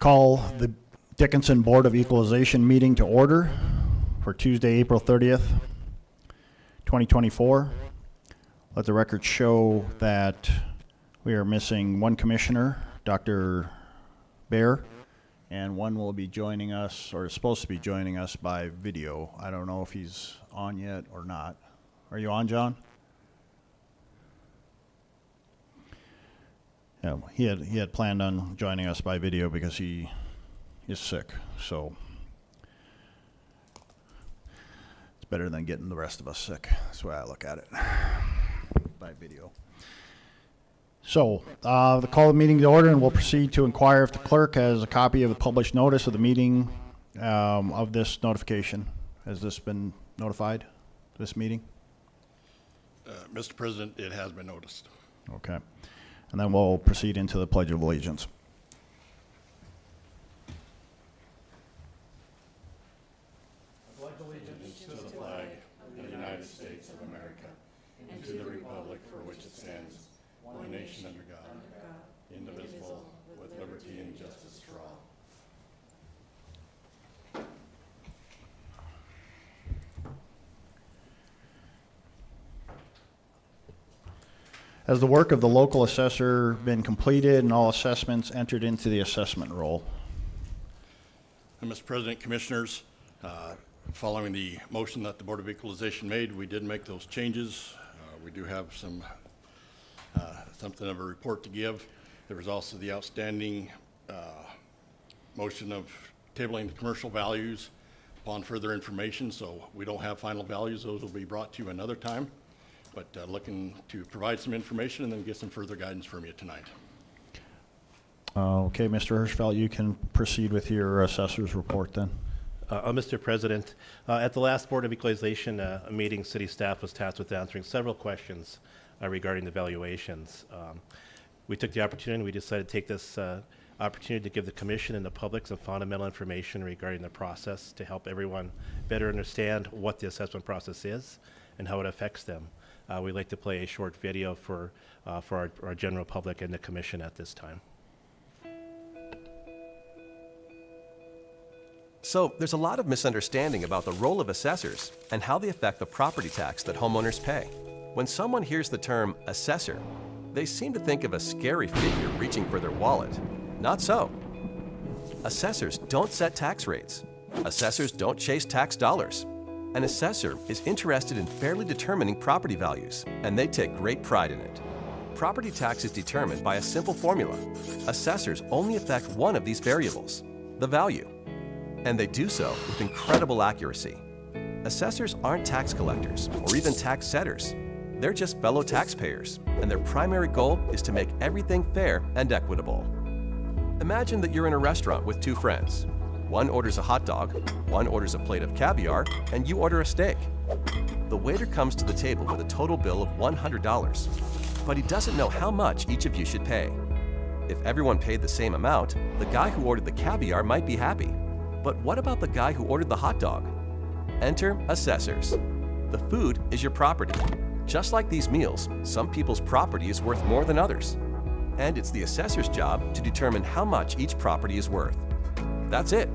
Call the Dickinson Board of Equalization meeting to order for Tuesday, April 30th, 2024. Let the record show that we are missing one commissioner, Dr. Bear, and one will be joining us, or is supposed to be joining us by video. I don't know if he's on yet or not. Are you on, John? Yeah, he had planned on joining us by video because he is sick, so it's better than getting the rest of us sick. That's the way I look at it, by video. So, the call the meeting to order, and we'll proceed to inquire if the clerk has a copy of the published notice of the meeting of this notification. Has this been notified, this meeting? Mr. President, it has been noticed. Okay. And then we'll proceed into the Pledge of Allegiance. I pledge allegiance to the flag of the United States of America and to the republic for which it stands, one nation under God, indivisible, with liberty and justice for all. Has the work of the local assessor been completed and all assessments entered into the assessment roll? And Mr. President, Commissioners, following the motion that the Board of Equalization made, we did make those changes. We do have something of a report to give. There was also the outstanding motion of tabling the commercial values upon further information, so we don't have final values. Those will be brought to you another time. But looking to provide some information and then get some further guidance from you tonight. Okay, Mr. Hirschfeld, you can proceed with your assessor's report then. Mr. President, at the last Board of Equalization meeting, city staff was tasked with answering several questions regarding the valuations. We took the opportunity and we decided to take this opportunity to give the Commission and the public some fundamental information regarding the process to help everyone better understand what the assessment process is and how it affects them. We'd like to play a short video for our general public and the Commission at this time. So there's a lot of misunderstanding about the role of assessors and how they affect the property tax that homeowners pay. When someone hears the term assessor, they seem to think of a scary figure reaching for their wallet. Not so. Assessors don't set tax rates. Assessors don't chase tax dollars. An assessor is interested in fairly determining property values, and they take great pride in it. Property tax is determined by a simple formula. Assessors only affect one of these variables, the value, and they do so with incredible accuracy. Assessors aren't tax collectors or even tax setters. They're just fellow taxpayers, and their primary goal is to make everything fair and equitable. Imagine that you're in a restaurant with two friends. One orders a hot dog, one orders a plate of caviar, and you order a steak. The waiter comes to the table with a total bill of $100, but he doesn't know how much each of you should pay. If everyone paid the same amount, the guy who ordered the caviar might be happy. But what about the guy who ordered the hot dog? Enter assessors. The food is your property. Just like these meals, some people's property is worth more than others. And it's the assessor's job to determine how much each property is worth. That's it.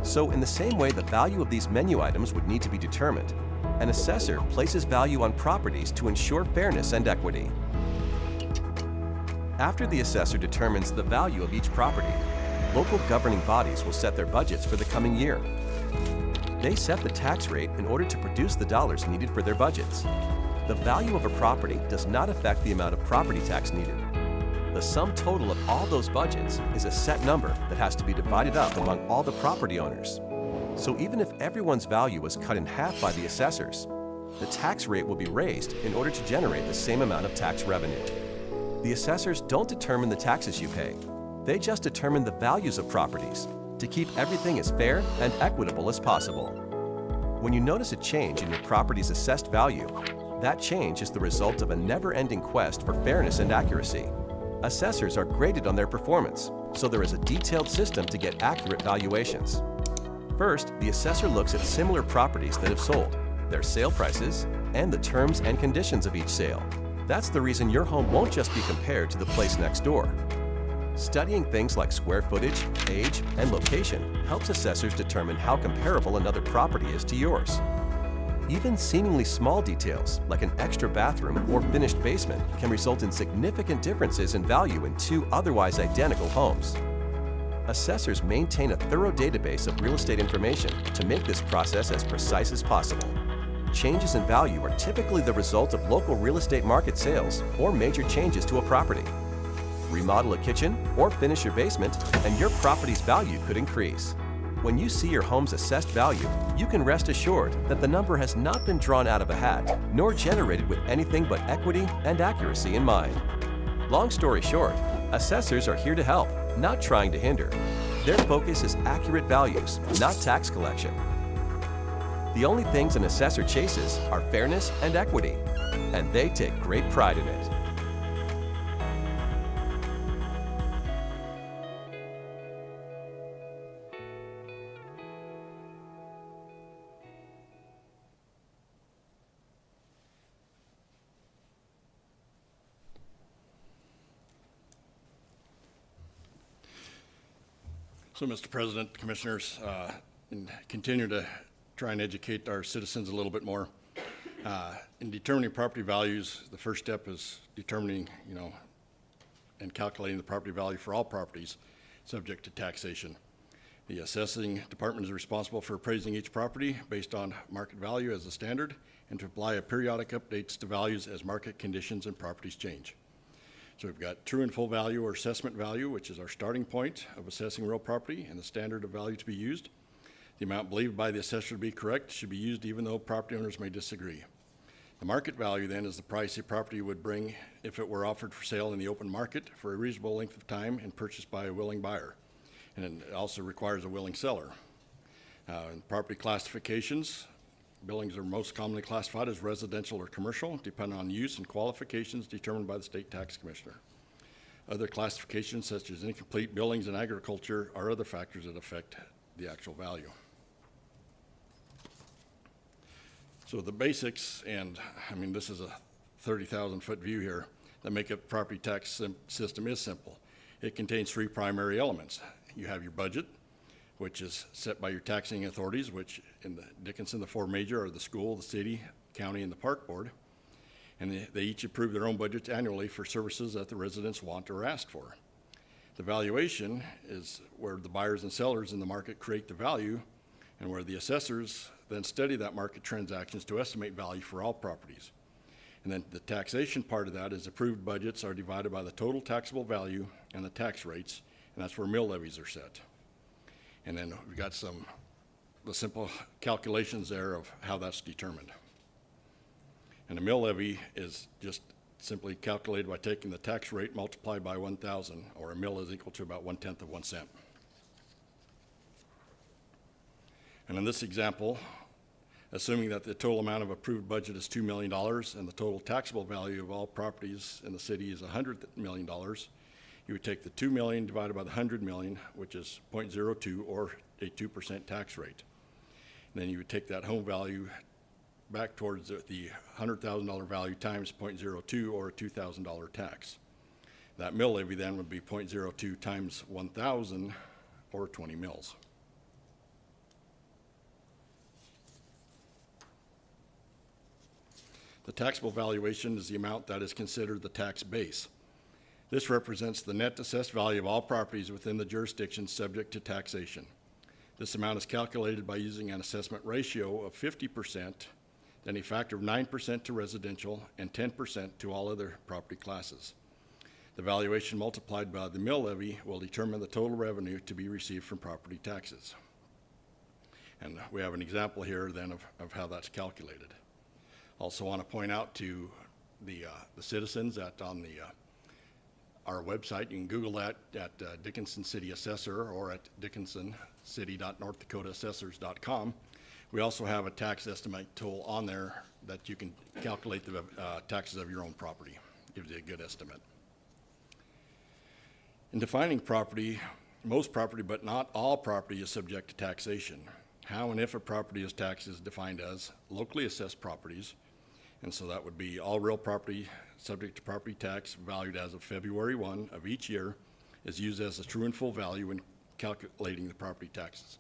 So in the same way the value of these menu items would need to be determined, an assessor places value on properties to ensure fairness and equity. After the assessor determines the value of each property, local governing bodies will set their budgets for the coming year. They set the tax rate in order to produce the dollars needed for their budgets. The value of a property does not affect the amount of property tax needed. The sum total of all those budgets is a set number that has to be divided up among all the property owners. So even if everyone's value was cut in half by the assessors, the tax rate will be raised in order to generate the same amount of tax revenue. The assessors don't determine the taxes you pay. They just determine the values of properties to keep everything as fair and equitable as possible. When you notice a change in your property's assessed value, that change is the result of a never-ending quest for fairness and accuracy. Assessors are graded on their performance, so there is a detailed system to get accurate valuations. First, the assessor looks at similar properties that have sold, their sale prices, and the terms and conditions of each sale. That's the reason your home won't just be compared to the place next door. Studying things like square footage, age, and location helps assessors determine how comparable another property is to yours. Even seemingly small details, like an extra bathroom or finished basement, can result in significant differences in value in two otherwise identical homes. Assessors maintain a thorough database of real estate information to make this process as precise as possible. Changes in value are typically the result of local real estate market sales or major changes to a property. Remodel a kitchen or finish your basement, and your property's value could increase. When you see your home's assessed value, you can rest assured that the number has not been drawn out of a hat, nor generated with anything but equity and accuracy in mind. Long story short, assessors are here to help, not trying to hinder. Their focus is accurate values, not tax collection. The only things an assessor chases are fairness and equity, and they take great pride in it. So, Mr. President, Commissioners, and continue to try and educate our citizens a little bit more. In determining property values, the first step is determining, and calculating the property value for all properties subject to taxation. The assessing department is responsible for appraising each property based on market value as a standard and to apply periodic updates to values as market conditions and properties change. So we've got true and full value or assessment value, which is our starting point of assessing real property and the standard of value to be used. The amount believed by the assessor to be correct should be used even though property owners may disagree. The market value then is the price a property would bring if it were offered for sale in the open market for a reasonable length of time and purchased by a willing buyer. And it also requires a willing seller. In property classifications, buildings are most commonly classified as residential or commercial, depending on use and qualifications determined by the state tax commissioner. Other classifications, such as incomplete buildings and agriculture, are other factors that affect the actual value. So the basics, and I mean, this is a 30,000-foot view here, that make up the property tax system is simple. It contains three primary elements. You have your budget, which is set by your taxing authorities, which in Dickinson, the four major are the school, the city, county, and the park board. And they each approve their own budgets annually for services that the residents want or ask for. The valuation is where the buyers and sellers in the market create the value, and where the assessors then study that market transactions to estimate value for all properties. And then the taxation part of that is approved budgets are divided by the total taxable value and the tax rates, and that's where mill levies are set. And then we've got the simple calculations there of how that's determined. And a mill levy is just simply calculated by taking the tax rate multiplied by 1,000, or a mill is equal to about 1/10 of 1 cent. And in this example, assuming that the total amount of approved budget is $2 million and the total taxable value of all properties in the city is $100 million, you would take the 2 million divided by the 100 million, which is 0.02 or a 2% tax rate. And then you would take that home value back towards the $100,000 value times 0.02 or a $2,000 tax. That mill levy then would be 0.02 times 1,000 or 20 mills. The taxable valuation is the amount that is considered the tax base. This represents the net assessed value of all properties within the jurisdiction subject to taxation. This amount is calculated by using an assessment ratio of 50%, then a factor of 9% to residential and 10% to all other property classes. The valuation multiplied by the mill levy will determine the total revenue to be received from property taxes. And we have an example here then of how that's calculated. Also want to point out to the citizens that on our website, you can Google that at Dickinson City Assessor or at dickinsоncity.northdakotaAssessors.com. We also have a tax estimate tool on there that you can calculate the taxes of your own property. Gives you a good estimate. In defining property, most property, but not all property, is subject to taxation. How and if a property is taxed is defined as locally assessed properties, and so that would be all real property subject to property tax valued as of February 1 of each year is used as the true and full value when calculating the property taxes.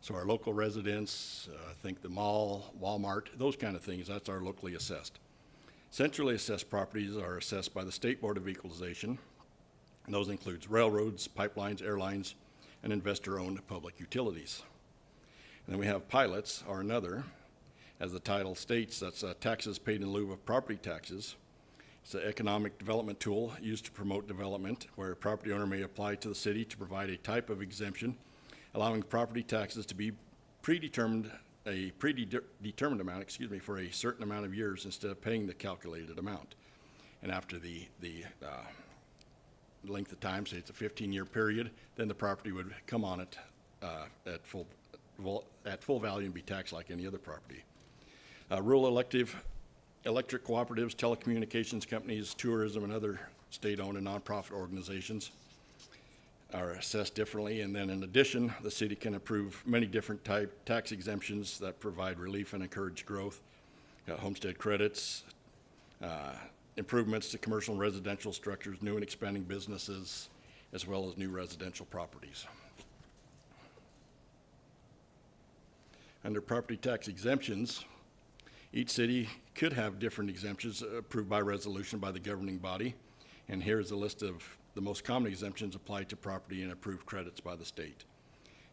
So our local residents, think the mall, Walmart, those kind of things, that's our locally assessed. Centrally assessed properties are assessed by the State Board of Equalization, and those includes railroads, pipelines, airlines, and investor-owned public utilities. And then we have pilots, or another, as the title states, that's taxes paid in lieu of property taxes. It's an economic development tool used to promote development, where a property owner may apply to the city to provide a type of exemption, allowing property taxes to be predetermined amount, for a certain amount of years instead of paying the calculated amount. And after the length of time, say it's a 15-year period, then the property would come on it at full value and be taxed like any other property. Rural electric cooperatives, telecommunications companies, tourism, and other state-owned and nonprofit organizations are assessed differently. And then in addition, the city can approve many different type tax exemptions that provide relief and encourage growth. Homestead credits, improvements to commercial and residential structures, new and expanding businesses, as well as new residential properties. Under property tax exemptions, each city could have different exemptions approved by resolution by the governing body. And here's a list of the most common exemptions applied to property and approved credits by the state.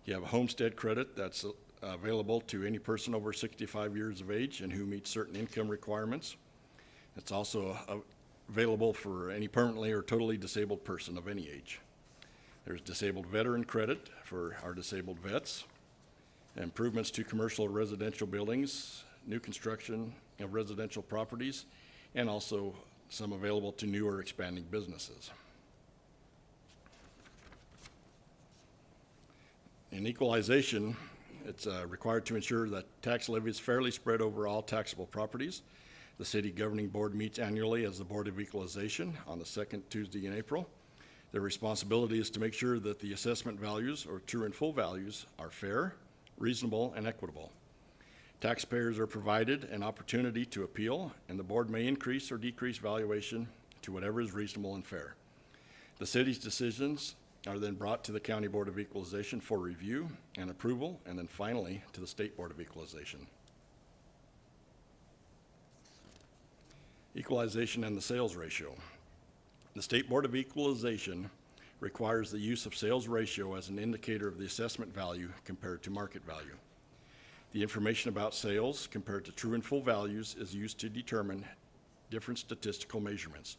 You have a homestead credit that's available to any person over 65 years of age and who meets certain income requirements. It's also available for any permanently or totally disabled person of any age. There's disabled veteran credit for our disabled vets, improvements to commercial or residential buildings, new construction of residential properties, and also some available to new or expanding businesses. In equalization, it's required to ensure that tax levy is fairly spread over all taxable properties. The city governing board meets annually as the Board of Equalization on the second Tuesday in April. Their responsibility is to make sure that the assessment values, or true and full values, are fair, reasonable, and equitable. Taxpayers are provided an opportunity to appeal, and the board may increase or decrease valuation to whatever is reasonable and fair. The city's decisions are then brought to the County Board of Equalization for review and approval, and then finally to the State Board of Equalization. Equalization and the sales ratio. The State Board of Equalization requires the use of sales ratio as an indicator of the assessment value compared to market value. The information about sales compared to true and full values is used to determine different statistical measurements.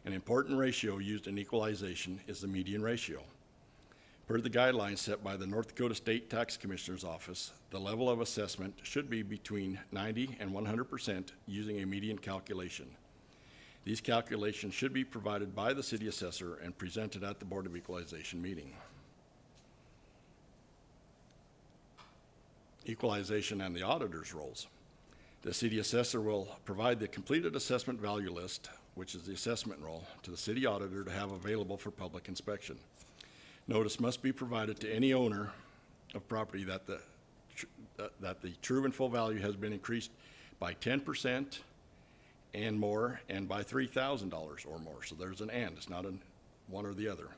An important ratio used in equalization is the median ratio. Per the guidelines set by the North Dakota State Tax Commissioner's Office, the level of assessment should be between 90 and 100% using a median calculation. These calculations should be provided by the city assessor and presented at the Board of Equalization meeting. Equalization and the auditor's roles. The city assessor will provide the completed assessment value list, which is the assessment roll, to the city auditor to have available for public inspection. Notice must be provided to any owner of property that the true and full value has been increased by 10% and more, and by $3,000 or more. So there's an and, it's not a one or the other.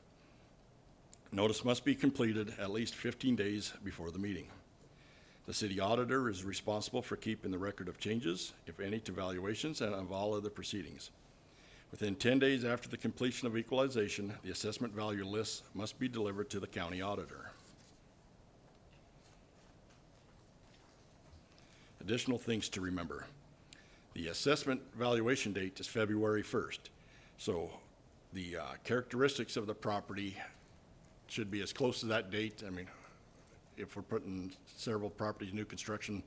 Notice must be completed at least 15 days before the meeting. The city auditor is responsible for keeping the record of changes, if any, to valuations and of all other proceedings. Within 10 days after the completion of equalization, the assessment value lists must be delivered to the county auditor. Additional things to remember. The assessment valuation date is February 1st. So the characteristics of the property should be as close to that date. I mean, if we're putting several properties, new construction,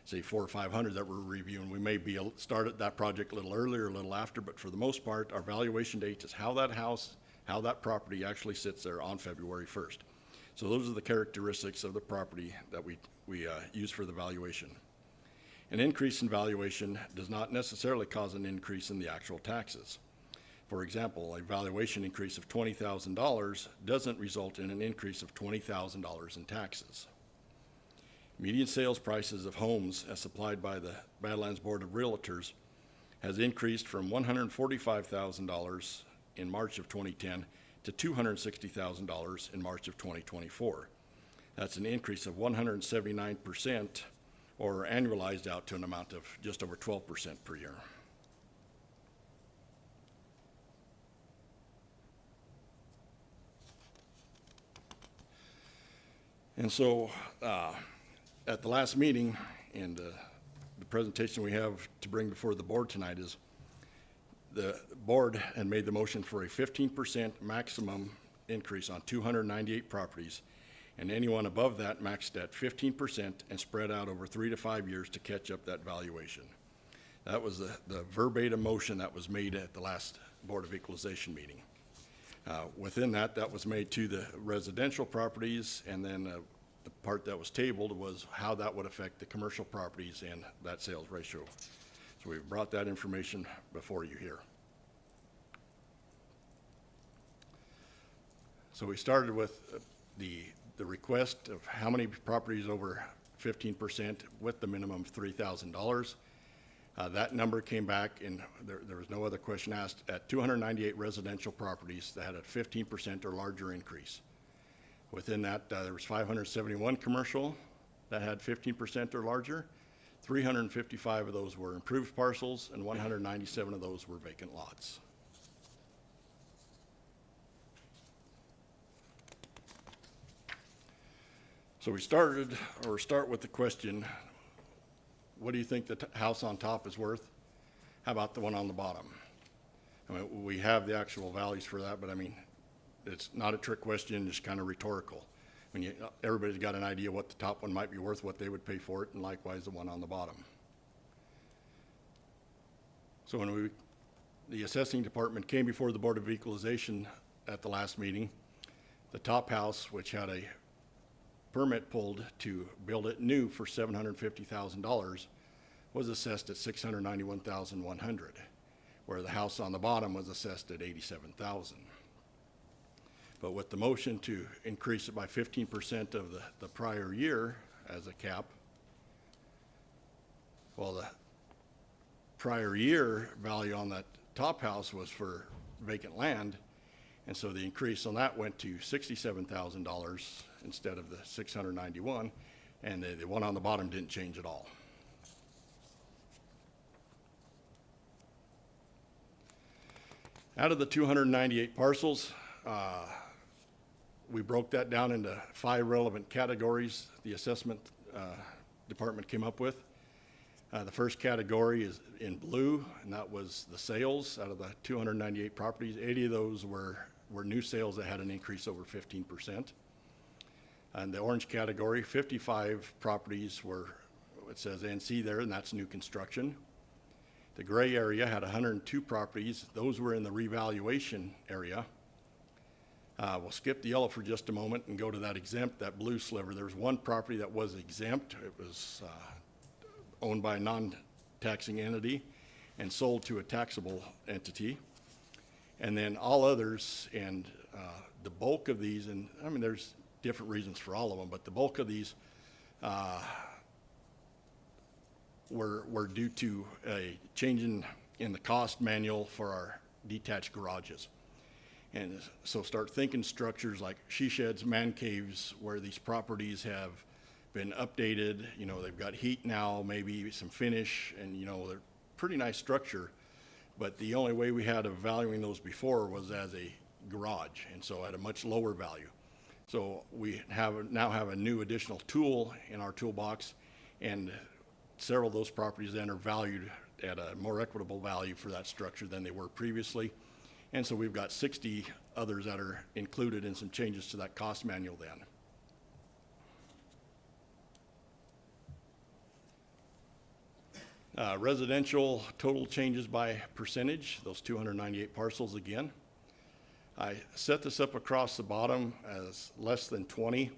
say 400 or 500 that we're reviewing, we may be started that project a little earlier, a little after, but for the most part, our valuation date is how that house, how that property actually sits there on February 1st. So those are the characteristics of the property that we use for the valuation. An increase in valuation does not necessarily cause an increase in the actual taxes. For example, a valuation increase of $20,000 doesn't result in an increase of $20,000 in taxes. Median sales prices of homes as supplied by the Badlands Board of Realtors has increased from $145,000 in March of 2010 to $260,000 in March of 2024. That's an increase of 179%, or annualized out to an amount of just over 12% per year. And so, at the last meeting, and the presentation we have to bring before the board tonight is the board had made the motion for a 15% maximum increase on 298 properties, and anyone above that maxed at 15% and spread out over 3 to 5 years to catch up that valuation. That was the verbatim motion that was made at the last Board of Equalization meeting. Within that, that was made to the residential properties, and then the part that was tabled was how that would affect the commercial properties and that sales ratio. So we've brought that information before you here. So we started with the request of how many properties over 15% with the minimum of $3,000. That number came back, and there was no other question asked, at 298 residential properties that had a 15% or larger increase. Within that, there was 571 commercial that had 15% or larger. 355 of those were improved parcels, and 197 of those were vacant lots. So we start with the question, what do you think the house on top is worth? How about the one on the bottom? I mean, we have the actual values for that, but I mean, it's not a trick question, just kind of rhetorical. I mean, everybody's got an idea what the top one might be worth, what they would pay for it, and likewise the one on the bottom. So when the assessing department came before the Board of Equalization at the last meeting, the top house, which had a permit pulled to build it new for $750,000, was assessed at $691,100, where the house on the bottom was assessed at $87,000. But with the motion to increase it by 15% of the prior year as a cap, well, the prior year value on that top house was for vacant land, and so the increase on that went to $67,000 instead of the $691, and the one on the bottom didn't change at all. Out of the 298 parcels, we broke that down into 5 relevant categories the assessment department came up with. The first category is in blue, and that was the sales. Out of the 298 properties, 80 of those were new sales that had an increase over 15%. And the orange category, 55 properties were, it says NC there, and that's new construction. The gray area had 102 properties. Those were in the revaluation area. We'll skip the yellow for just a moment and go to that exempt, that blue sliver. There was one property that was exempt. It was owned by a non-taxing entity and sold to a taxable entity. And then all others, and the bulk of these, and I mean, there's different reasons for all of them, but the bulk of these were due to a change in the cost manual for our detached garages. And so start thinking structures like she sheds, man caves, where these properties have been updated. You know, they've got heat now, maybe some finish, and you know, they're pretty nice structure. But the only way we had of valuing those before was as a garage, and so at a much lower value. So we now have a new additional tool in our toolbox, and several of those properties then are valued at a more equitable value for that structure than they were previously. And so we've got 60 others that are included in some changes to that cost manual then. Residential total changes by percentage, those 298 parcels again. I set this up across the bottom as less than 20.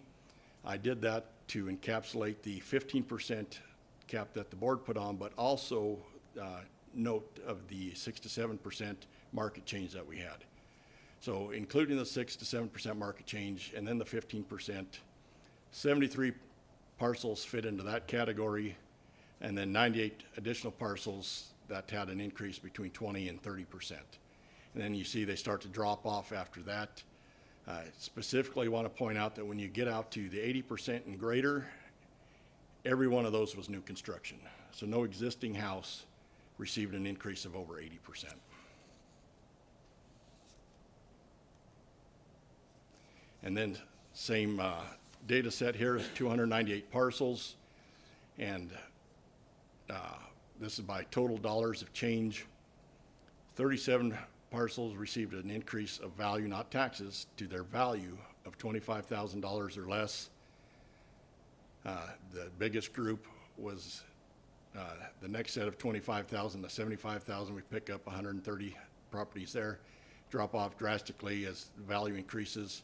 I did that to encapsulate the 15% cap that the board put on, but also note of the 6 to 7% market change that we had. So including the 6 to 7% market change and then the 15%, 73 parcels fit into that category, and then 98 additional parcels that had an increase between 20 and 30%. And then you see they start to drop off after that. I specifically want to point out that when you get out to the 80% and greater, every one of those was new construction. So no existing house received an increase of over 80%. And then same data set here is 298 parcels, and this is by total dollars of change. 37 parcels received an increase of value, not taxes, to their value of $25,000 or less. The biggest group was the next set of 25,000 to 75,000. We pick up 130 properties there, drop off drastically as value increases.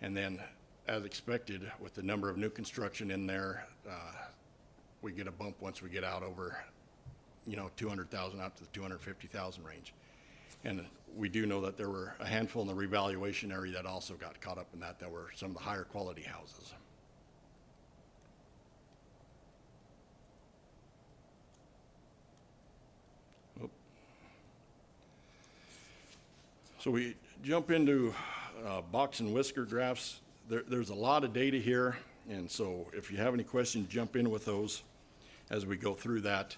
And then, as expected, with the number of new construction in there, we get a bump once we get out over, 200,000 out to the 250,000 range. And we do know that there were a handful in the revaluation area that also got caught up in that were some of the higher quality houses. So we jump into box and whisker graphs. There's a lot of data here, and so if you have any questions, jump in with those as we go through that.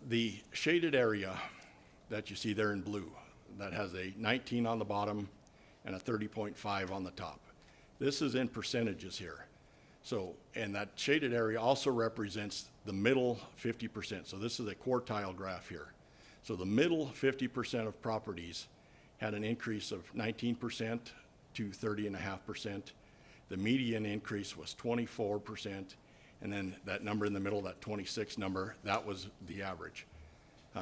The shaded area that you see there in blue, that has a 19 on the bottom and a 30.5 on the top. This is in percentages here. So, and that shaded area also represents the middle 50%. So this is a quartile graph here. So the middle 50% of properties had an increase of 19% to 30.5%. The median increase was 24%. And then that number in the middle, that 26 number, that was the average.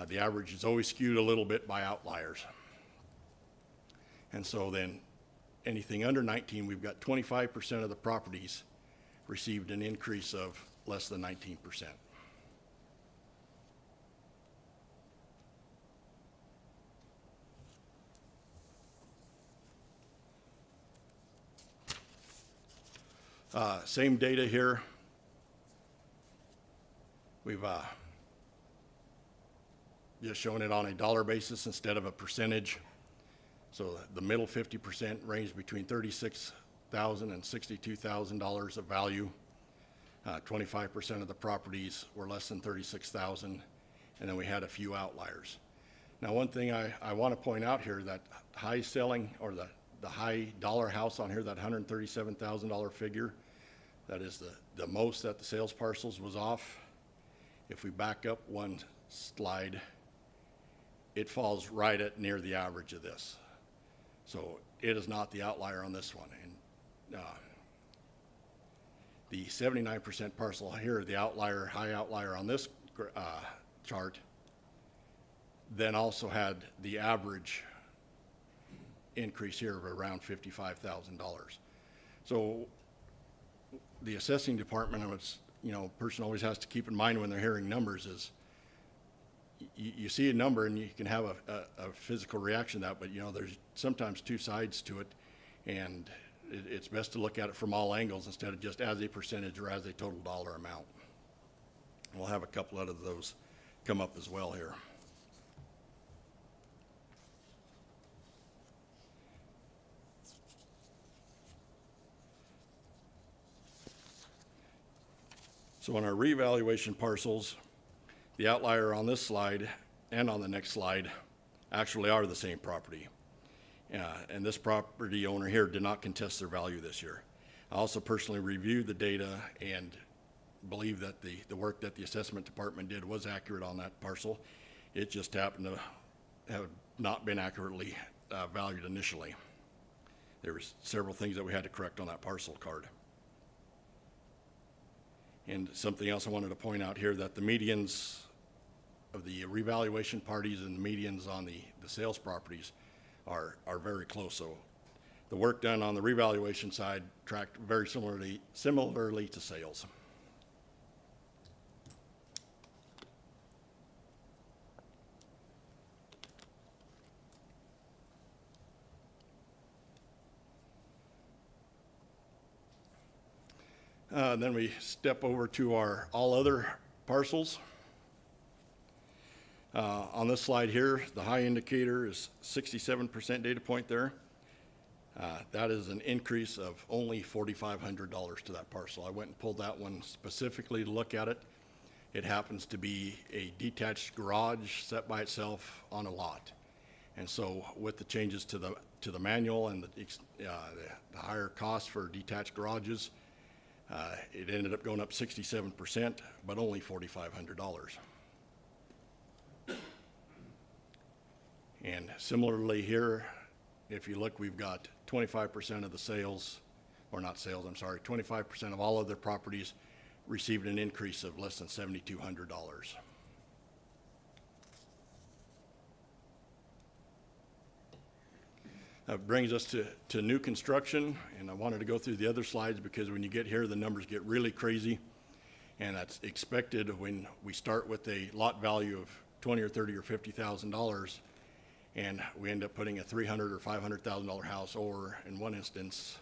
The average is always skewed a little bit by outliers. And so then anything under 19, we've got 25% of the properties received an increase of less than 19%. Same data here. We've just shown it on a dollar basis instead of a percentage. So the middle 50% ranged between $36,000 and $62,000 of value. 25% of the properties were less than $36,000, and then we had a few outliers. Now, one thing I want to point out here, that high selling, or the high dollar house on here, that $137,000 figure, that is the most that the sales parcels was off. If we back up one slide, it falls right at near the average of this. So it is not the outlier on this one. And the 79% parcel here, the outlier, high outlier on this chart, then also had the average increase here of around $55,000. So the assessing department, person always has to keep in mind when they're hearing numbers is you see a number and you can have a physical reaction to that, but there's sometimes two sides to it, and it's best to look at it from all angles instead of just as a percentage or as a total dollar amount. We'll have a couple of those come up as well here. So on our revaluation parcels, the outlier on this slide and on the next slide actually are the same property. And this property owner here did not contest their value this year. I also personally reviewed the data and believe that the work that the assessment department did was accurate on that parcel. It just happened to have not been accurately valued initially. There was several things that we had to correct on that parcel card. And something else I wanted to point out here, that the medians of the revaluation parties and the medians on the sales properties are very close. So the work done on the revaluation side tracked very similarly to sales. Then we step over to our all other parcels. On this slide here, the high indicator is 67% data point there. That is an increase of only $4,500 to that parcel. I went and pulled that one specifically to look at it. It happens to be a detached garage set by itself on a lot. And so with the changes to the manual and the higher cost for detached garages, it ended up going up 67%, but only $4,500. And similarly here, if you look, we've got 25% of the sales, or not sales, I'm sorry, 25% of all other properties received an increase of less than $7,200. That brings us to new construction, and I wanted to go through the other slides because when you get here, the numbers get really crazy, and that's expected when we start with a lot value of $20 or $30 or $50,000, and we end up putting a $300,000 or $500,000 house, or in one instance,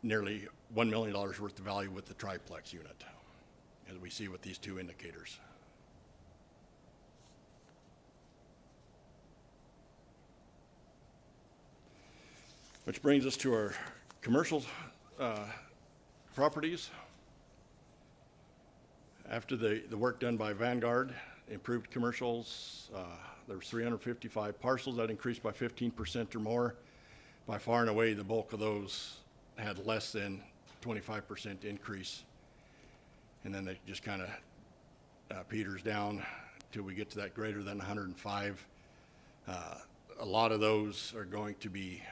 nearly $1 million worth of value with the triplex unit, as we see with these two indicators. Which brings us to our commercial properties. After the work done by Vanguard, improved commercials, there was 355 parcels that increased by 15% or more. By far and away, the bulk of those had less than 25% increase. And then it just kind of peters down till we get to that greater than 105. A lot of those are going to be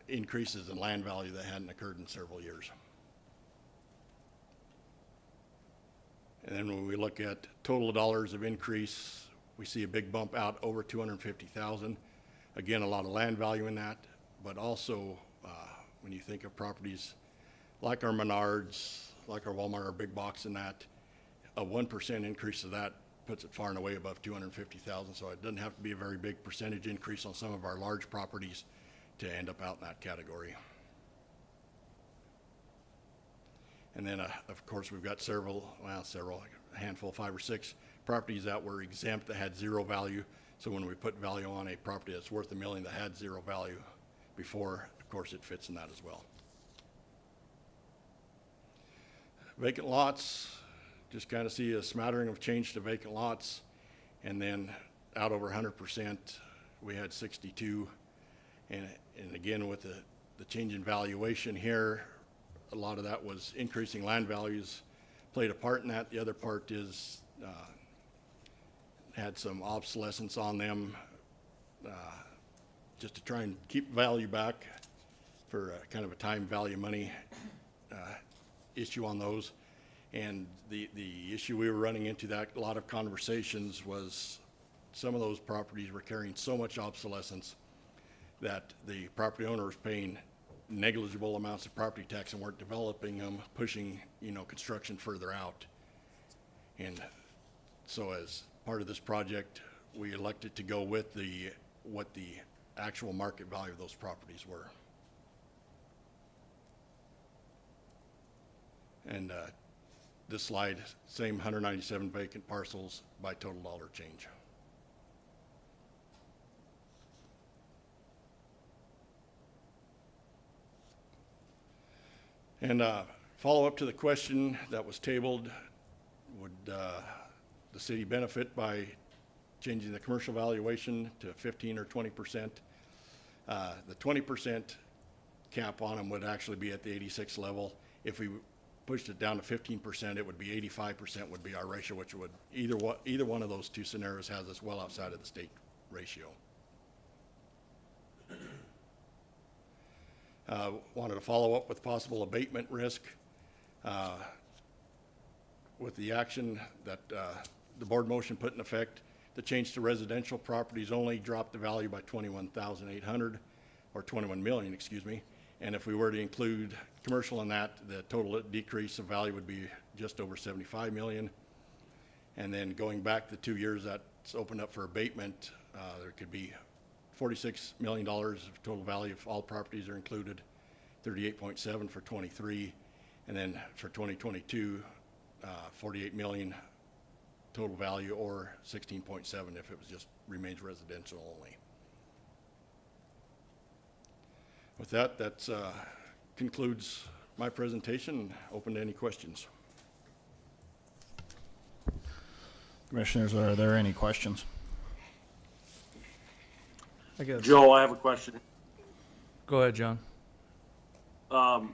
increases in land value that hadn't occurred in several years. And then when we look at total dollars of increase, we see a big bump out over 250,000. Again, a lot of land value in that, but also when you think of properties like our Menards, like our Walmart, our big box in that, a 1% increase of that puts it far and away above 250,000. So it doesn't have to be a very big percentage increase on some of our large properties to end up out in that category. And then, of course, we've got a handful, 5 or 6 properties that were exempt that had zero value. So when we put value on a property that's worth $1 million that had zero value before, of course, it fits in that as well. Vacant lots, just kind of see a smattering of change to vacant lots. And then out over 100%, we had 62. And again, with the change in valuation here, a lot of that was increasing land values played a part in that. The other part is had some obsolescence on them just to try and keep value back for kind of a time value money issue on those. And the issue we were running into, that a lot of conversations, was some of those properties were carrying so much obsolescence that the property owner was paying negligible amounts of property tax and weren't developing them, pushing, construction further out. And so as part of this project, we elected to go with what the actual market value of those properties were. And this slide, same 197 vacant parcels by total dollar change. And follow up to the question that was tabled, would the city benefit by changing the commercial valuation to 15 or 20%? The 20% cap on them would actually be at the 86 level. If we pushed it down to 15%, it would be 85% would be our ratio, which would either one of those two scenarios has us well outside of the state ratio. Wanted to follow up with possible abatement risk. With the action that the board motion put in effect, the change to residential properties only dropped the value by 21,800, or 21 million, excuse me. And if we were to include commercial in that, the total decrease of value would be just over 75 million. And then going back the 2 years, that's opened up for abatement. There could be $46 million of total value if all properties are included, 38.7 for 23, and then for 2022, 48 million total value, or 16.7 if it was just remains residential only. With that, that concludes my presentation. Open to any questions. Commissioners, are there any questions? I guess. Joe, I have a question. Go ahead, John. Got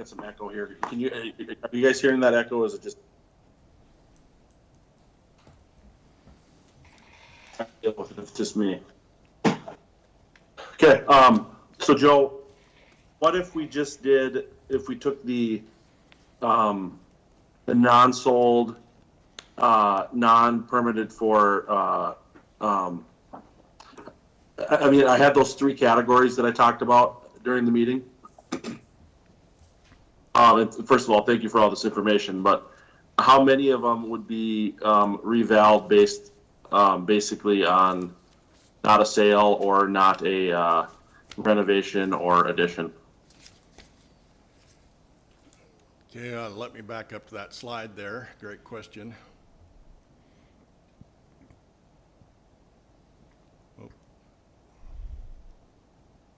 some echo here. Are you guys hearing that echo? Or is it just? It's just me. Okay. So Joe, what if we just did? If we took the non-sold, non-permitted for. I mean, I had those three categories that I talked about during the meeting. First of all, thank you for all this information, but how many of them would be revaled based basically on not a sale or not a renovation or addition? Okay, let me back up to that slide there. Great question.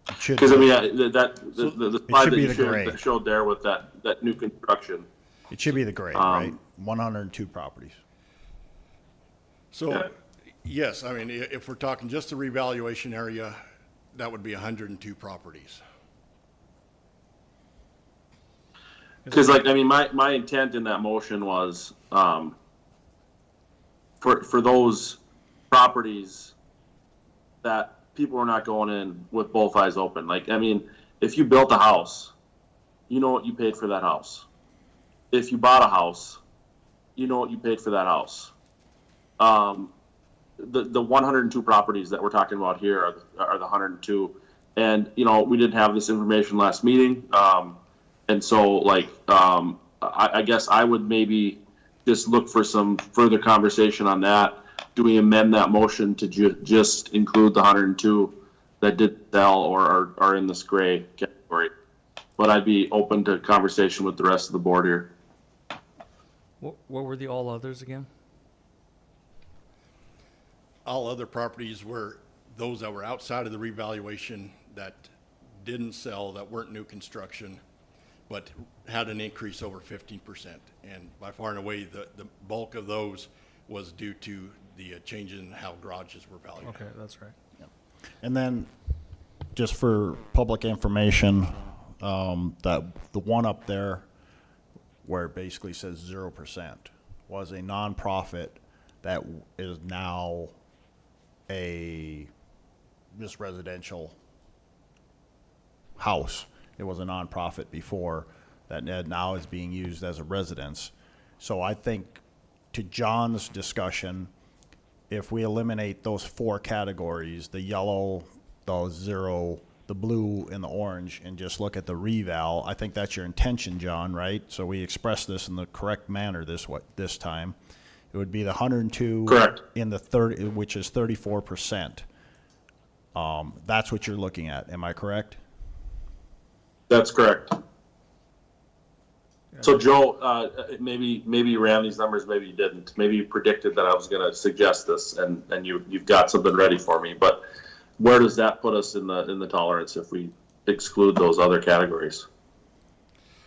It should Because I be, mean, the slide should that be you the showed, gray. that showed there with that new construction. it should be the gray, right? 102 properties. So, Yeah. yes, I mean, if we're talking just the revaluation area, that would be 102 properties. Because, like, I mean, my intent in that motion was for those properties that people are not going in with both eyes open. Like, I mean, if you built a house, you know what you paid for that house. If you bought a house, you know what you paid for that house. The 102 properties that we're talking about here are the 102. And, you know, we didn't have this information last meeting. And so, like, I guess I would maybe just look for some further conversation on that. Do we amend that motion to just include the 102 that did sell or are in this gray category? But I'd be open to conversation with the rest of the board here. What were the all others again? All other properties were those that were outside of the revaluation that didn't sell, that weren't new construction, but had an increase over 15%. And by far and away, the bulk of those was due to the change in how garages were valued. Okay, that's right. And then, just for public information, that the one up there where it basically says 0% was a nonprofit that is now a just residential house. It was a nonprofit before that now is being used as a residence. So I think, to John's discussion, if we eliminate those four categories, the yellow, the zero, the blue, and the orange, and just look at the reval, I think that's your intention, John, right? So we express this in the correct manner this time. It would be the 102 Correct. in the 30, which is 34%. That's what you're looking at. Am I correct? That's correct. So Joe, maybe you ran these numbers, maybe you didn't. Maybe you predicted that I was going to suggest this, and you've got something ready for me. But where does that put us in the tolerance if we exclude those other categories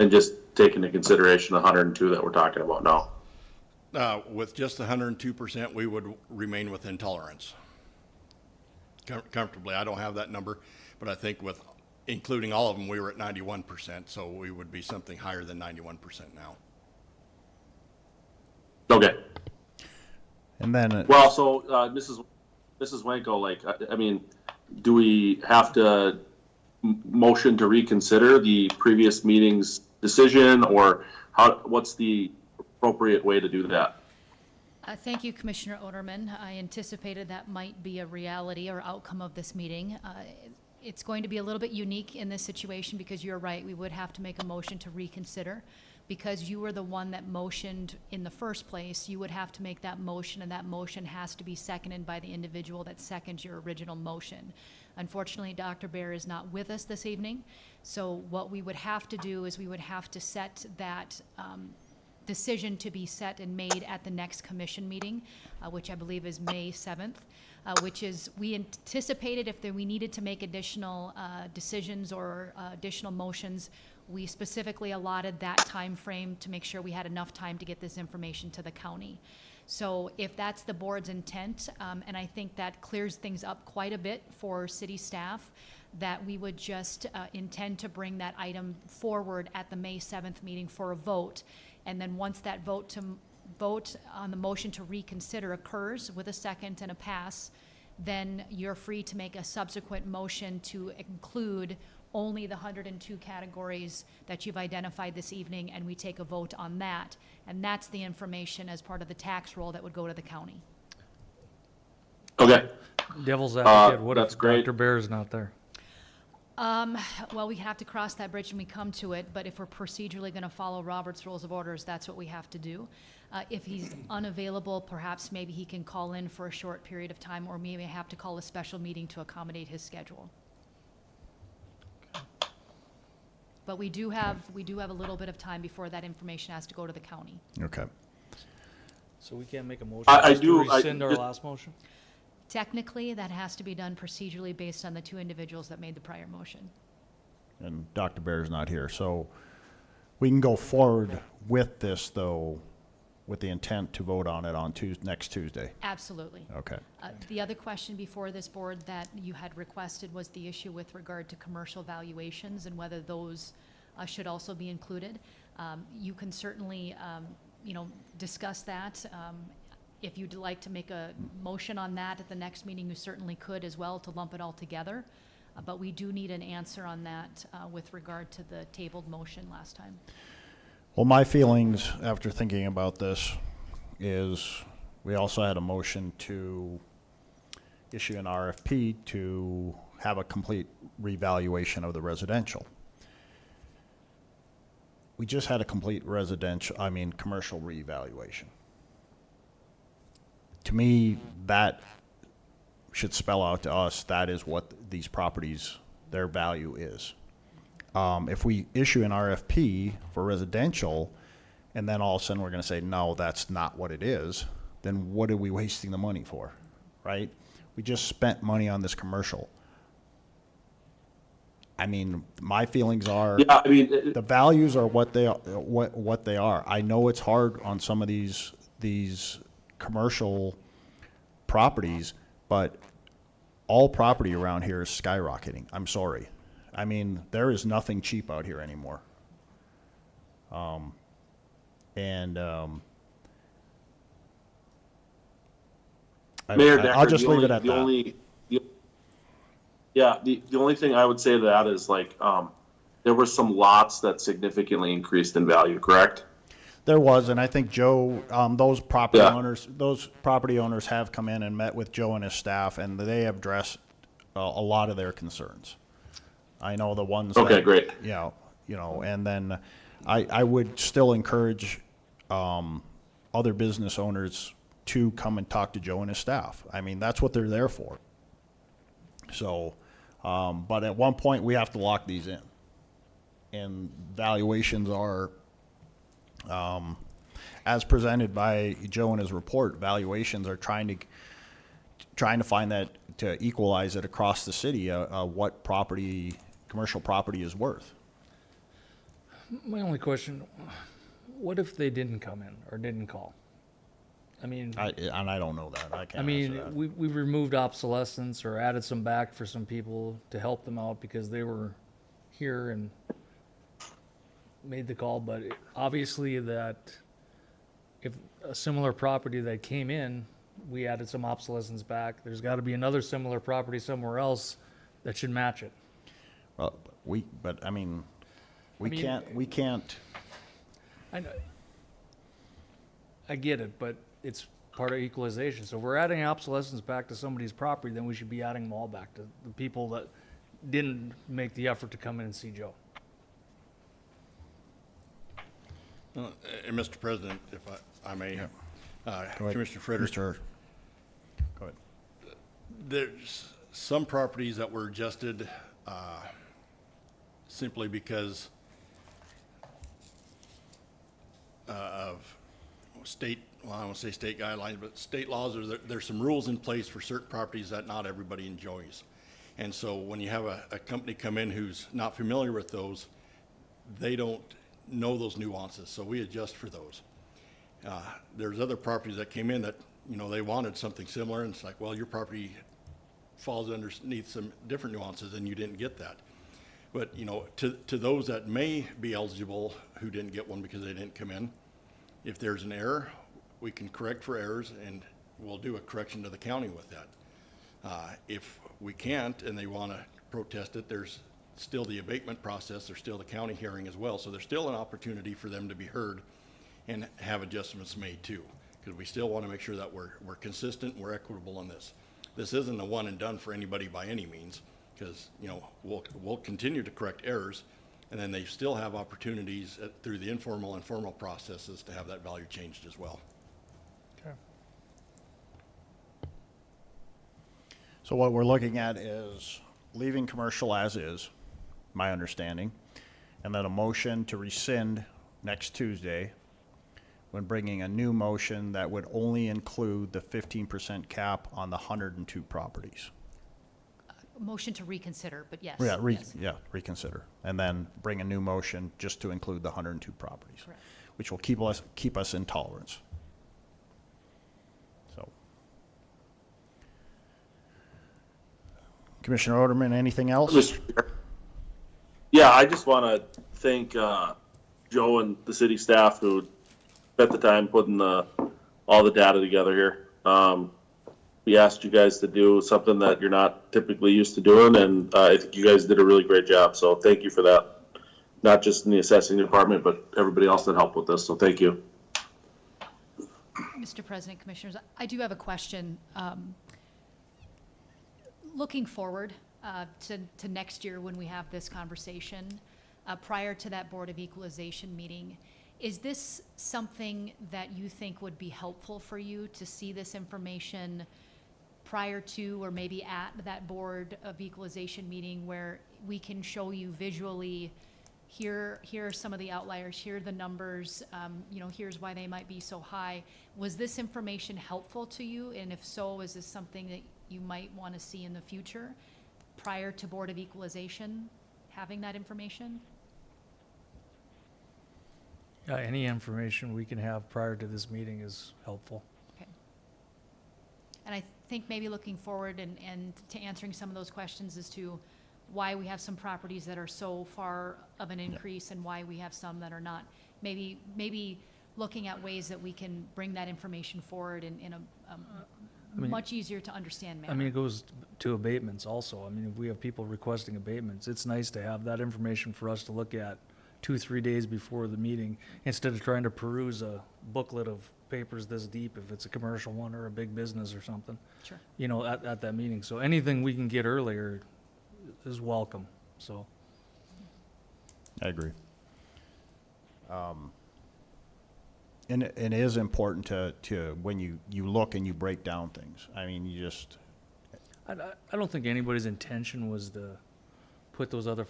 and just take into consideration the 102 that we're talking about now? With just 102%, we would remain within tolerance comfortably. I don't have that number, but I think with including all of them, we were at 91%, so we would be something higher than 91% now. Okay. And then, Well, so Mrs. Wanko, like, I mean, do we have to motion to reconsider the previous meeting's decision, or what's the appropriate way to do that? Thank you, Commissioner Oderman. I anticipated that might be a reality or outcome of this meeting. It's going to be a little bit unique in this situation because you're right, we would have to make a motion to reconsider. Because you were the one that motioned in the first place, you would have to make that motion, and that motion has to be seconded by the individual that seconds your original motion. Unfortunately, Dr. Bear is not with us this evening, so what we would have to do is we would have to set that decision to be set and made at the next commission meeting, which I believe is May 7th, which is, we anticipated if we needed to make additional decisions or additional motions, we specifically allotted that time frame to make sure we had enough time to get this information to the county. So if that's the board's intent, and I think that clears things up quite a bit for city staff, that we would just intend to bring that item forward at the May 7th meeting for a vote. And then once that vote on the motion to reconsider occurs with a second and a pass, then you're free to make a subsequent motion to include only the 102 categories that you've identified this evening, and we take a vote on that. And that's the information as part of the tax roll that would go to the county. Okay, Devil's advocate, what that's if great. Dr. Bear's not there? Well, we have to cross that bridge when we come to it, but if we're procedurally going to follow Robert's Rules of Orders, that's what we have to do. If he's unavailable, perhaps maybe he can call in for a short period of time, or maybe have to call a special meeting to accommodate his schedule. But we do have a little bit of time before that information has to go to the county. Okay. So we can't make a motion I just to do- I rescind our just- last motion? Technically, that has to be done procedurally based on the two individuals that made the prior motion. And Dr. Bear's not here, so we can go forward with this, though, with the intent to vote on it on next Tuesday. Absolutely. Okay. The other question before this board that you had requested was the issue with regard to commercial valuations and whether those should also be included. You can certainly, discuss that. If you'd like to make a motion on that at the next meeting, you certainly could as well to lump it all together. But we do need an answer on that with regard to the tabled motion last time. Well, my feelings after thinking about this is we also had a motion to issue an RFP to have a complete revaluation of the residential. We just had a complete commercial revaluation. To me, that should spell out to us that is what these properties, their value is. If we issue an RFP for residential, and then all of a sudden we're going to say, no, that's not what it is, then what are we wasting the money for, right? We just spent money on this commercial. I mean, my feelings are, Yeah, I mean, the values are what they are, what they are. I know it's hard on some of these commercial properties, but all property around here is skyrocketing. I'm sorry. I mean, there is nothing cheap out here anymore. Mayor I'll Decker, just the leave only, it at the that. only, the only thing I would say to that is like, there were some lots that significantly increased in value, correct? There was, and I think Joe, those property Yeah. owners have come in and met with Joe and his staff, and they have addressed a lot of their concerns. I know the ones. Okay, that- great. Yeah, and then I would still encourage other business owners to come and talk to Joe and his staff. I mean, that's what they're there for. So, but at one point, we have to lock these in. And valuations are, as presented by Joe in his report, valuations are trying to find that, to equalize it across the city, what commercial property is worth. My only question, what if they didn't come in or didn't call? I mean, I don't know that. I I can't answer mean, that. we removed obsolescence or added some back for some people to help them out because they were here and made the call, but obviously that if a similar property that came in, we added some obsolescence back, there's gotta be another similar property somewhere else that should match it. Well, we can't, I know, I get it, but it's part of equalization. So if we're adding obsolescence back to somebody's property, then we should be adding them all back to the people that didn't make the effort to come in and see Joe. And Mr. President, if I may, Go ahead. Commissioner Frederick, Mr. Hirsch. Go ahead. there's some properties that were adjusted simply because of state, well, I don't want to say state guidelines, but state laws, there's some rules in place for certain properties that not everybody enjoys. And so when you have a company come in who's not familiar with those, they don't know those nuances, so we adjust for those. There's other properties that came in that, you know, they wanted something similar, and it's like, well, your property falls underneath some different nuances and you didn't get that. But, you know, to those that may be eligible who didn't get one because they didn't come in, if there's an error, we can correct for errors and we'll do a correction to the county with that. If we can't and they want to protest it, there's still the abatement process, there's still the county hearing as well. So there's still an opportunity for them to be heard and have adjustments made too, because we still want to make sure that we're consistent and we're equitable in this. This isn't a one and done for anybody by any means, because, you know, we'll continue to correct errors, and then they still have opportunities through the informal and formal processes to have that value changed as well. So what we're looking at is leaving commercial as is, my understanding, and then a motion to rescind next Tuesday when bringing a new motion that would only include the 15% cap on the 102 properties. Motion to reconsider, but yes. Yeah, yes. reconsider. And then bring a new motion just to include the 102 properties, Correct. which will keep us in tolerance. So. Commissioner Oderman, anything else? Mr. Chair. Yeah, I just want to thank Joe and the city staff who spent the time putting all the data together here. We asked you guys to do something that you're not typically used to doing, and I think you guys did a really great job. So thank you for that. Not just in the assessing department, but everybody else that helped with this. So thank you. Mr. President, Commissioners, I do have a question. Looking forward to next year when we have this conversation, prior to that Board of Equalization meeting, is this something that you think would be helpful for you to see this information prior to or maybe at that Board of Equalization meeting where we can show you visually, here are some of the outliers, here are the numbers, you know, here's why they might be so high. Was this information helpful to you? And if so, is this something that you might want to see in the future prior to Board of Equalization, having that information? Yeah, any information we can have prior to this meeting is helpful. Okay. And I think maybe looking forward and to answering some of those questions as to why we have some properties that are so far of an increase and why we have some that are not. Maybe looking at ways that we can bring that information forward in a much easier to understand manner. I mean, it goes to abatements also. I mean, if we have people requesting abatements, it's nice to have that information for us to look at 2-3 days before the meeting, instead of trying to peruse a booklet of papers this deep if it's a commercial one or a big business or something, Sure. you know, at that meeting. So anything we can get earlier is welcome, so. I agree. And it is important to when you look and you break down things. I mean, you just, I don't think anybody's intention was to put those other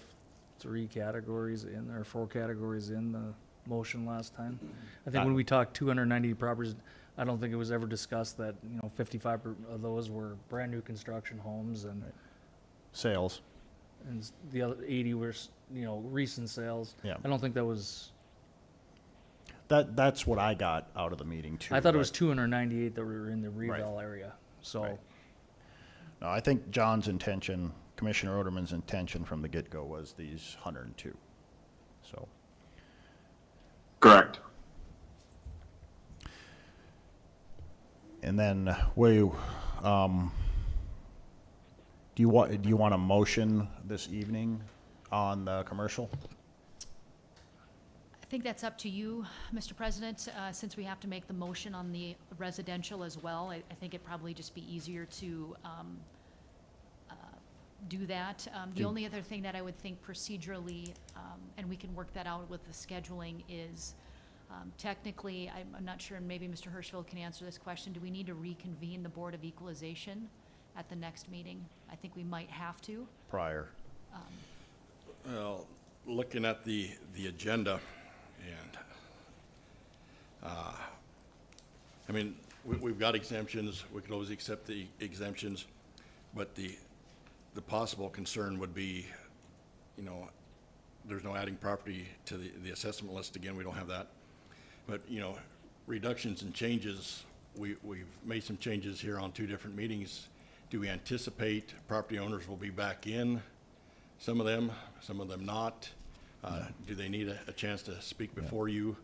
3 categories in, or 4 categories in the motion last time. I think when we talked 290 properties, I don't think it was ever discussed that, you know, 55 of those were brand new construction homes and sales. and the other 80 were, you know, recent sales. Yeah. I don't think that was, That's what I got out of the meeting too. I thought it was but- 298 that were in the revale area, so. Right. No, I think John's intention, Commissioner Oderman's intention from the get-go was these 102. So, Correct. and then do you want a motion this evening on the commercial? I think that's up to you, Mr. President, since we have to make the motion on the residential as well. I think it'd probably just be easier to do that. The only other thing that I would think procedurally, and we can work that out with the scheduling, is technically, I'm not sure, and maybe Mr. Hirschfeld can answer this question, do we need to reconvene the Board of Equalization at the next meeting? I think we might have to. Prior. Well, looking at the agenda, and I mean, we've got exemptions, we could always accept the exemptions, but the possible concern would be, you know, there's no adding property to the assessment list. Again, we don't have that. But, you know, reductions and changes, we've made some changes here on 2 different meetings. Do we anticipate property owners will be back in? Some of them not. Do they need a chance to speak before you?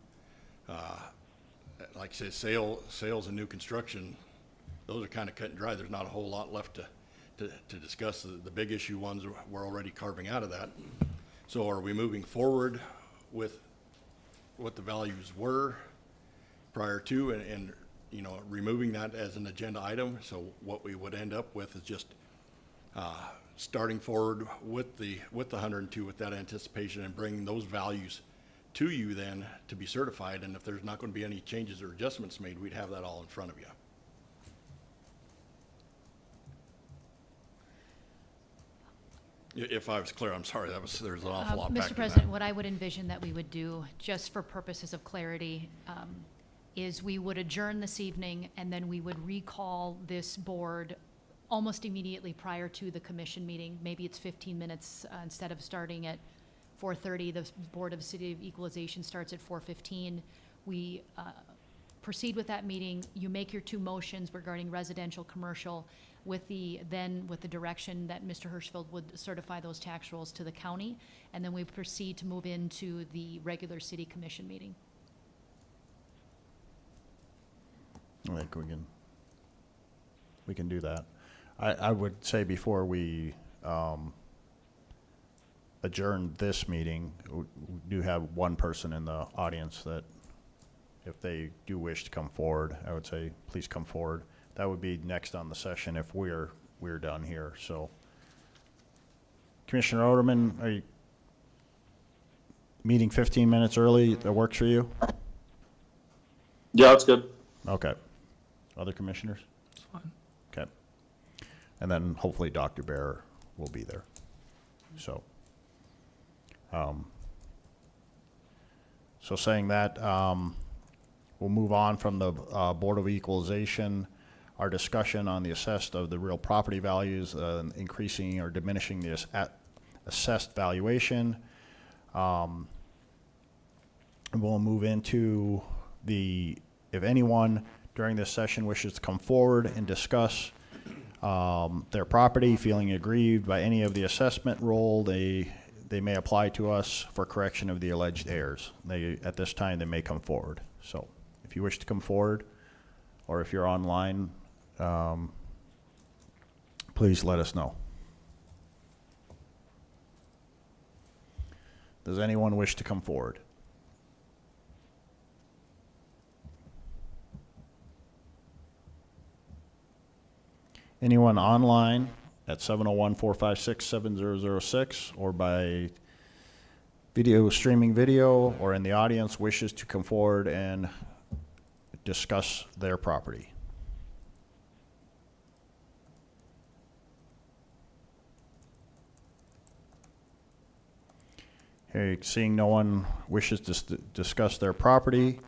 Like I say, sales and new construction, those are kind of cut and dry. There's not a whole lot left to discuss. The big issue ones we're already carving out of that. So are we moving forward with what the values were prior to and you know, removing that as an agenda item? So what we would end up with is just starting forward with the 102 with that anticipation and bringing those values to you then to be certified. And if there's not going to be any changes or adjustments made, we'd have that all in front of you. If I was clear, I'm sorry, there's an awful lot back Mr. to President, that. what I would envision that we would do, just for purposes of clarity, is we would adjourn this evening, and then we would recall this board almost immediately prior to the commission meeting. Maybe it's 15 minutes instead of starting at 4:30. The Board of City of Equalization starts at 4:15. We proceed with that meeting. You make your 2 motions regarding residential, commercial, with the direction that Mr. Hirschfeld would certify those tax rolls to the county, and then we proceed to move into the regular city commission meeting. I think we can do that. I would say before we adjourn this meeting, we do have one person in the audience that if they do wish to come forward, I would say please come forward. That would be next on the session if we're done here. So Commissioner Oderman, are you meeting 15 minutes early? That works for you? Yeah, that's good. Okay. Other commissioners? It's fine. Okay. And then hopefully Dr. Bear will be there. So, so saying that, we'll move on from the Board of Equalization. Our discussion on the assessed of the real property values, increasing or diminishing the assessed valuation. And we'll move into if anyone during this session wishes to come forward and discuss their property, feeling aggrieved by any of the assessment roll, they may apply to us for correction of the alleged errors. At this time, they may come forward. So if you wish to come forward, or if you're online, please let us know. Does anyone wish to come forward? Anyone online at 701-456-7006 or by streaming video or in the audience wishes to come forward and discuss their property? Okay, seeing no one wishes to discuss their property,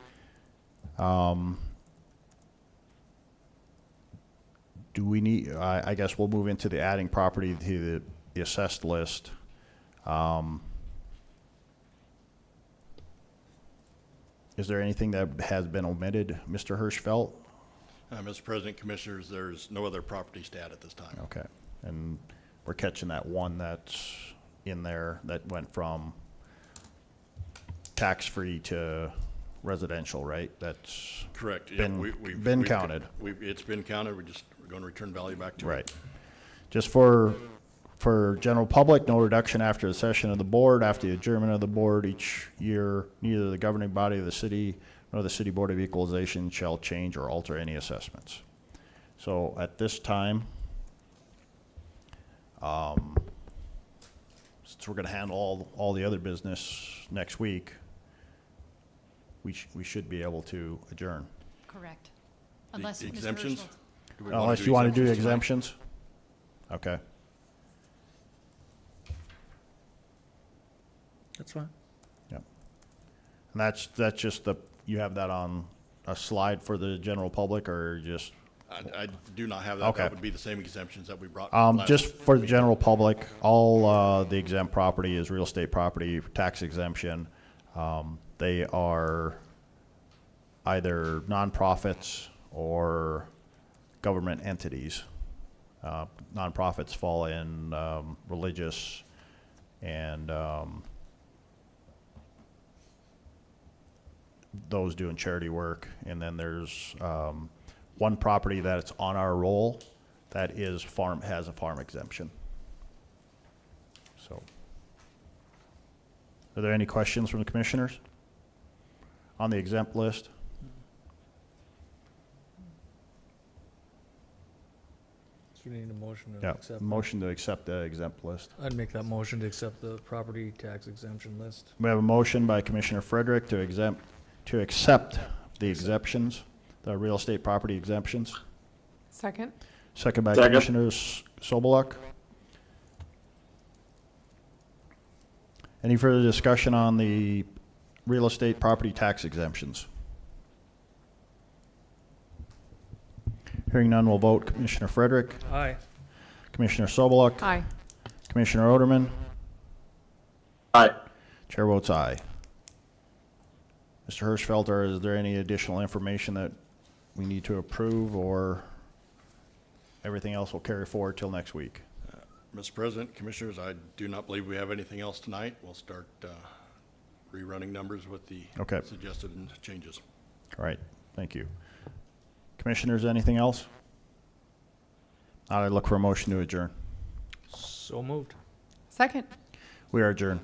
do we need, I guess we'll move into the adding property to the assessed list. Is there anything that has been omitted, Mr. Hirschfeld? Mr. President, Commissioners, there's no other properties to add at this time. Okay, and we're catching that one that's in there that went from tax-free to residential, right? That's Correct. Yeah, been, we've counted. It's been counted. We're going to return value back to it. Right. Just for general public, no reduction after the session of the board. After the adjournment of the board each year, neither the governing body of the city nor the City Board of Equalization shall change or alter any assessments. So at this time, since we're going to handle all the other business next week, we should be able to adjourn. Correct. The Unless Mr. exemptions? Hirschfeld- Do we wanna Unless you want to do tonight? exemptions? Okay. That's fine. Yep. And that's just you have that on a slide for the general public or just, I do not have that. Okay. That would be the same exemptions that we brought. just last for the week. general public, all, the exempt property is real estate property, tax exemption. They are either nonprofits or government entities. Nonprofits fall in, religious and, those doing charity work. And then there's, one property that's on our roll that is has a farm exemption. So, are there any questions from the commissioners on the exempt list? So we need a motion to Yeah, accept. motion to accept the exempt list. I'd make that motion to accept the property tax exemption list. We have a motion by Commissioner Frederick to accept the exemptions, the real estate property exemptions. Second. Second by Second. Commissioner Sobeluk. Any further discussion on the real estate property tax exemptions? Hearing none, we'll vote. Commissioner Frederick, Aye. Commissioner Sobeluk, Aye. Commissioner Oderman, Aye. chair votes aye. Mr. Hirschfelder, is there any additional information that we need to approve, or everything else will carry forward till next week? Mr. President, Commissioners, I do not believe we have anything else tonight. We'll start rerunning numbers with the Okay. suggested changes. All right, thank you. Commissioners, anything else? I'd look for a motion to adjourn. So moved. Second. We are adjourned.